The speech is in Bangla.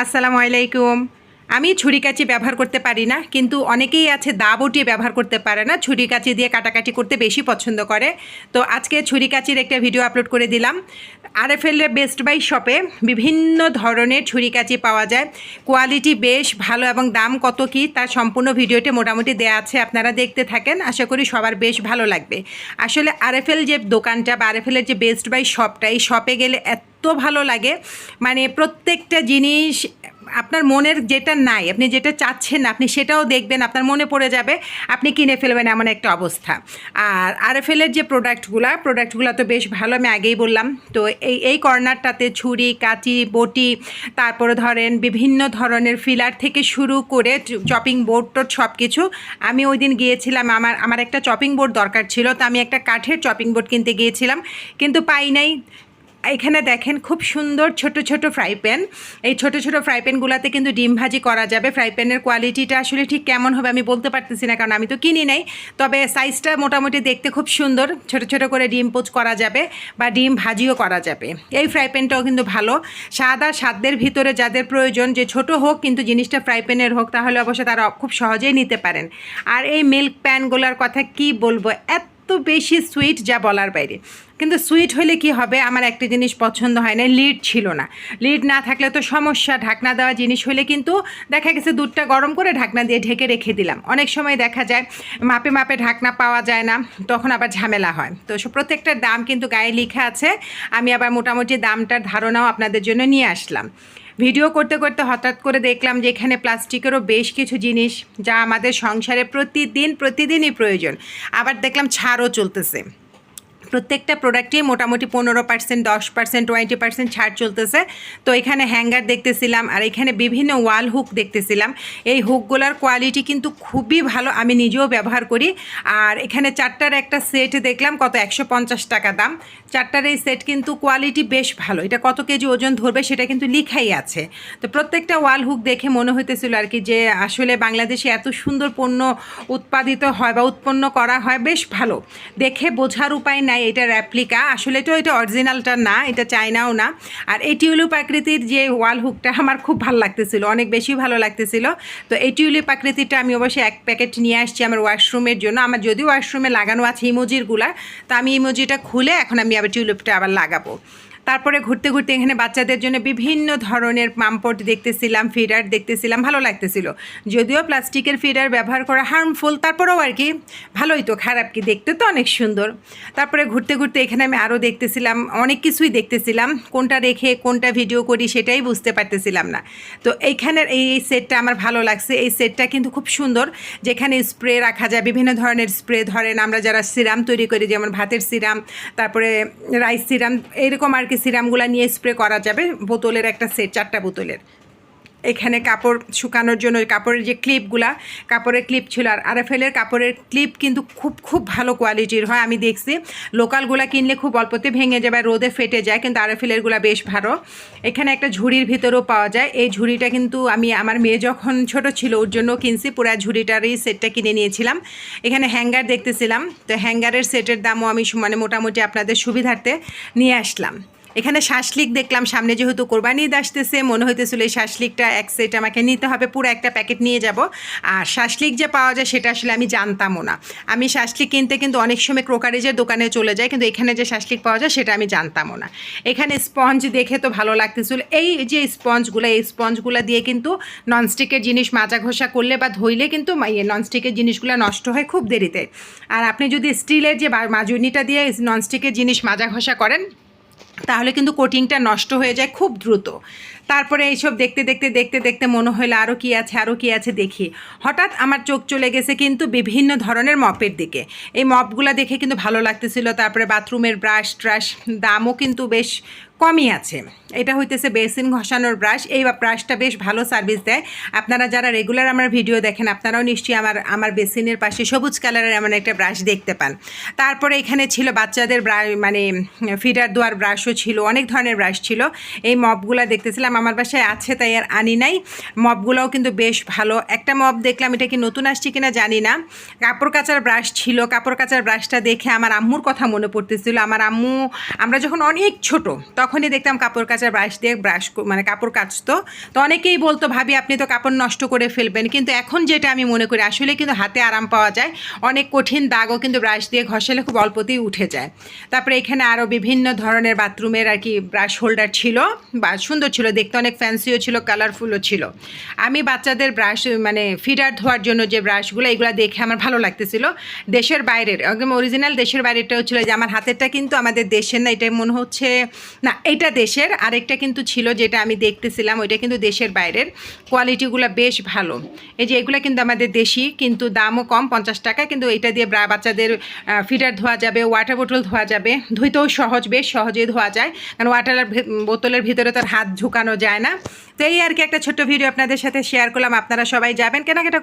আসসালামু আলাইকুম। আমি ছুরি কাঁচি ব্যবহার করতে পারি না, কিন্তু অনেকেই আছে দা বটি ব্যবহার করতে পারে না, ছুরি কাঁচি দিয়ে কাটাকাটি করতে বেশি পছন্দ করে। তো আজকে ছুরি কাঁচির একটা ভিডিও আপলোড করে দিলাম। আরএফএলের বেস্ট বাই শপে বিভিন্ন ধরনের ছুরি কাঁচি পাওয়া যায়, কোয়ালিটি বেশ ভালো এবং দাম কত কি তার সম্পূর্ণ ভিডিওটি মোটামুটি দেওয়া আছে, আপনারা দেখতে থাকেন, আশা করি সবার বেশ ভালো লাগবে। আসলে আরএফএল যে দোকানটা বা আরএফএলের যে বেস্ট বাই শপটা, এই শপে গেলে এত ভালো লাগে, মানে প্রত্যেকটা জিনিস আপনার মনের যেটা নাই, আপনি যেটা চাচ্ছেন না, আপনি সেটাও দেখবেন, আপনার মনে পড়ে যাবে, আপনি কিনে ফেলবেন, এমন একটা অবস্থা। আর আরএফএলের যে প্রোডাক্টগুলো তো বেশ ভালো, আমি আগেই বললাম। তো এই কর্নারটাতে ছুরি কাঁচি বটি, তারপরে ধরেন বিভিন্ন ধরনের ফিলার থেকে শুরু করে চপিং বোর্ড টোড সব কিছু। আমি ওই দিন গিয়েছিলাম, আমার একটা চপিং বোর্ড দরকার ছিল, তো আমি একটা কাঠের চপিং বোর্ড কিনতে গিয়েছিলাম, কিন্তু পাই নাই। এখানে দেখেন খুব সুন্দর ছোট ছোট ফ্রাই প্যান। এই ছোট ছোট ফ্রাই প্যানগুলোতে কিন্তু ডিম ভাজি করা যাবে। ফ্রাই প্যানের কোয়ালিটিটা আসলে ঠিক কেমন হবে আমি বলতে পারতেছি না, কারণ আমি তো কিনি নাই। তবে সাইজটা মোটামুটি দেখতে খুব সুন্দর, ছোট ছোট করে ডিম পোচ করা যাবে বা ডিম ভাজিও করা যাবে। এই ফ্রাই প্যানটাও কিন্তু ভালো, সাধ্যের ভিতরে যাদের প্রয়োজন যে ছোট হোক কিন্তু জিনিসটা ফ্রাই প্যানের হোক, তাহলে অবশ্য তারা খুব সহজেই নিতে পারেন। আর এই মিল্ক প্যানগুলোর কথা কি বলবো, এত বেশি সুইট যা বলার বাইরে। কিন্তু সুইট হলে কি হবে, আমার একটা জিনিস পছন্দ হয় না, লিড ছিল না। লিড না থাকলে তো সমস্যা, ঢাকনা দেওয়া জিনিস হলে কিন্তু দেখা গেছে দুধটা গরম করে ঢাকনা দিয়ে ঢেকে রেখে দিলাম, অনেক সময় দেখা যায় মাপে মাপে ঢাকনা পাওয়া যায় না, তখন আবার ঝামেলা হয়। তো প্রত্যেকটার দাম কিন্তু গায়ে লেখা আছে, আমি আবার মোটামুটি দামটার ধারণাও আপনাদের জন্য নিয়ে আসলাম। ভিডিও করতে করতে হঠাৎ করে দেখলাম যে এখানে প্লাস্টিকেরও বেশ কিছু জিনিস যা আমাদের সংসারে প্রতিদিনই প্রয়োজন, আবার দেখলাম ছাড়ও চলতেছে। প্রত্যেকটা প্রোডাক্টেই মোটামুটি 15%, 10%, 20% ছাড় চলতেছে। তো এখানে হ্যাঙ্গার দেখতেছিলাম, আর এখানে বিভিন্ন ওয়াল হুক দেখতেছিলাম। এই হুকগুলোর কোয়ালিটি কিন্তু খুবই ভালো, আমি নিজেও ব্যবহার করি। আর এখানে চারটার একটা সেট দেখলাম, কত 150 টাকা দাম। চারটার এই সেট কিন্তু কোয়ালিটি বেশ ভালো, এটা কত কেজি ওজন ধরবে সেটা কিন্তু লিখাই আছে। তো প্রত্যেকটা ওয়াল হুক দেখে মনে হইতেছিল আর কি যে আসলে বাংলাদেশে এত সুন্দর পণ্য উৎপাদিত হয় বা উৎপন্ন করা হয়, বেশ ভালো। দেখে বোঝার উপায় নাই এটা রেপ্লিকা, আসলে তো এটা অরিজিনালটা না, এটা চায়নাও না। আর এই টিউলিপ আকৃতির যে ওয়াল হুকটা আমার খুব ভালো লাগতেছিল, অনেক বেশি ভালো লাগতেছিল। তো এই টিউলিপ আকৃতিটা আমি অবশ্যই এক প্যাকেট নিয়ে আসছি আমার ওয়াশরুমের জন্য। আমার যদিও ওয়াশরুমে লাগানো আছে ইমোজিরগুলা, তো আমি ইমোজিটা খুলে এখন আমি আবার টিউলিপটা আবার লাগাবো। তারপরে ঘুরতে ঘুরতে এখানে বাচ্চাদের জন্য বিভিন্ন ধরনের পাম্পট দেখতেছিলাম, ফিডার দেখতেছিলাম, ভালো লাগতেছিল। যদিও প্লাস্টিকের ফিডার ব্যবহার করা হার্মফুল, তারপরেও আর কি ভালোই, তো খারাপ কি, দেখতে তো অনেক সুন্দর। তারপরে ঘুরতে ঘুরতে এখানে আমি আরও দেখতেছিলাম, অনেক কিছুই দেখতেছিলাম, কোনটা রেখে কোনটা ভিডিও করি সেটাই বুঝতে পারতেছিলাম না। তো এইখানের এই সেটটা আমার ভালো লাগছে, এই সেটটা কিন্তু খুব সুন্দর, যেখানে স্প্রে রাখা যায়, বিভিন্ন ধরনের স্প্রে, ধরেন আমরা যারা সিরাম তৈরি করি, যেমন ভাতের সিরাম, তারপরে রাইস সিরাম, এরকম আর কি সিরামগুলো নিয়ে স্প্রে করা যাবে। বোতলের একটা সেট, 4টা বোতলের। এখানে কাপড় শুকানোর জন্য কাপড়ের যে ক্লিপগুলা, কাপড়ের ক্লিপ ছিল। আর আরএফএলের কাপড়ের ক্লিপ কিন্তু খুব ভালো কোয়ালিটির হয়, আমি দেখছি। লোকালগুলা কিনলে খুব অল্পতে ভেঙে যাবে, রোদে ফেটে যায়, কিন্তু আরএফএলেরগুলা বেশ ভালো। এখানে একটা ঝুড়ির ভিতরেও পাওয়া যায়, এই ঝুড়িটা কিন্তু আমি আমার মেয়ে যখন ছোট ছিল ওর জন্য কিনছি, পুরা ঝুড়িটারই সেটটা কিনে নিয়েছিলাম। এখানে হ্যাঙ্গার দেখতেছিলাম, তো হ্যাঙ্গারের সেটের দামও আমি মানে মোটামুটি আপনাদের সুবিধার্থে নিয়ে আসলাম। এখানে শাসলিক দেখলাম, সামনে যেহেতু কোরবানি ঈদ আসতেছে, মনে হইতেছিল এই শাসলিকটা এক সেট আমাকে নিতে হবে, পুরো একটা প্যাকেট নিয়ে যাব। আর শাসলিক যে পাওয়া যায় সেটা আসলে আমি জানতামও না। আমি শাসলিক কিনতে কিন্তু অনেক সময় ক্রোকারিজের দোকানে চলে যাই, কিন্তু এখানে যে শাসলিক পাওয়া যায় সেটা আমি জানতামও না। এখানে স্পঞ্জ দেখে তো ভালো লাগতেছিল, এই যে স্পঞ্জগুলো দিয়ে কিন্তু ননস্টিকের জিনিস মাজা ঘষা করলে বা ধুইলে কিন্তু ননস্টিকের জিনিসগুলো নষ্ট হয় খুব দেরিতে। আর আপনি যদি স্টিলের যে মাজুনিটা দিয়ে ননস্টিকের জিনিস মাজা ঘষা করেন, তাহলে কিন্তু কোটিংটা নষ্ট হয়ে যায় খুব দ্রুত। তারপরে এইসব দেখতে দেখতে মনে হলো আরও কি আছে দেখি, হঠাৎ আমার চোখ চলে গেছে কিন্তু বিভিন্ন ধরনের মপের দিকে। এই মপগুলো দেখে কিন্তু ভালো লাগতেছিল। তারপরে বাথরুমের ব্রাশ ট্রাশ, দামও কিন্তু বেশ কমই আছে। এটা হইতেছে বেসিন ঘষানোর ব্রাশ, এই ব্রাশটা বেশ ভালো সার্ভিস দেয়। আপনারা যারা রেগুলার আমার ভিডিও দেখেন, আপনারাও নিশ্চয়ই আমার বেসিনের পাশে সবুজ কালারের এমন একটা ব্রাশ দেখতে পান। তারপরে এখানে ছিল বাচ্চাদের মানে ফিডার দেওয়ার ব্রাশও ছিল, অনেক ধরনের ব্রাশ ছিল। এই মপগুলো দেখতেছিলাম, আমার বাসায় আছে তাই আর আনি নাই। মপগুলোও কিন্তু বেশ ভালো। একটা মপ দেখলাম, এটা কি নতুন আসছে কিনা জানি না, কাপড় কাচার ব্রাশ ছিল। কাপড় কাচার ব্রাশটা দেখে আমার আম্মুর কথা মনে পড়তেছিল। আমার আম্মু, আমরা যখন অনেক ছোট তখন যখনই দেখতাম কাপড় কাচার ব্রাশ দিয়ে মানে কাপড় কাচতো, তো অনেকেই বলতো ভাবি আপনি তো কাপড় নষ্ট করে ফেলবেন, কিন্তু এখন যেটা আমি মনে করি আসলে কিন্তু হাতে আরাম পাওয়া যায়, অনেক কঠিন দাগও কিন্তু ব্রাশ দিয়ে ঘষালে খুব অল্পতেই উঠে যায়। তারপরে এখানে আরও বিভিন্ন ধরনের বাথরুমের আর কি ব্রাশ হোল্ডার ছিল, বা সুন্দর ছিল দেখতে, অনেক ফ্যান্সিও ছিল, কালারফুলও ছিল। আমি বাচ্চাদের ব্রাশ মানে ফিডার ধোয়ার জন্য যে ব্রাশগুলো, এগুলো দেখে আমার ভালো লাগতেছিল, দেশের বাইরের একদম অরিজিনাল দেশের বাইরেরটাও ছিল, যে আমার হাতেরটা কিন্তু আমাদের দেশের না, এটা মনে হচ্ছে না এটা দেশের, আরেকটা কিন্তু ছিল যেটা আমি দেখতেছিলাম ওইটা কিন্তু দেশের বাইরের, কোয়ালিটিগুলো বেশ ভালো। এই যে এগুলো কিন্তু আমাদের দেশি, কিন্তু দামও কম, 50 টাকা, কিন্তু এটা দিয়ে বাচ্চাদের ফিডার ধোয়া যাবে, ওয়াটার বোতল ধোয়া যাবে, ধুইতেও সহজ, বেশ সহজেই ধোয়া যায়, কারণ ওয়াটার বোতলের ভিতরে তার হাত ঝুঁকানো যায় না। তো এই আর কি একটা ছোট্ট ভিডিও আপনাদের সাথে শেয়ার করলাম। আপনারা সবাই যাবেন কেনাকাটা